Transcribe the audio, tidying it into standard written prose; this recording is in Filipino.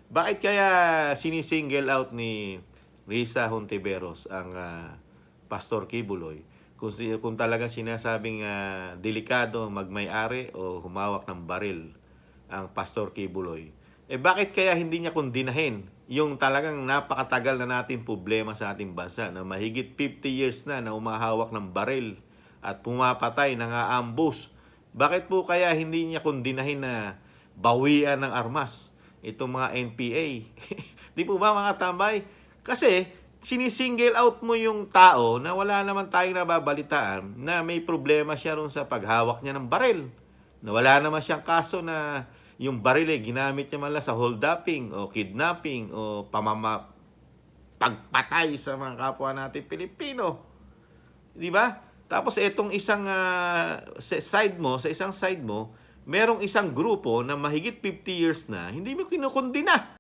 Bakit kaya sinisingle out ni Risa Hontiveros ang Pastor Kibuloy? Kung talagang sinasabing delikado magmay-ari o humawak ng baril ang Pastor Kibuloy, bakit kaya hindi niya kondinahin yung talagang napakatagal na nating problema sa ating bansa na mahigit 50 years na umahawak ng baril at pumapatay, nang-aambus? Bakit po kaya hindi niya kondinahin na bawian ng armas itong mga NPA? Di po ba mga tambay? Kasi sinisingle out mo yung tao na wala naman tayong nababalitaan na may problema siya ron sa paghawak niya ng baril. Na wala naman siyang kaso na yung baril ginamit niya man lang sa holduping o kidnapping o pagpatay sa mga kapwa natin Pilipino. Di ba? Tapos itong isang sa isang side mo, merong isang grupo na mahigit 50 years na hindi mo kinukundina.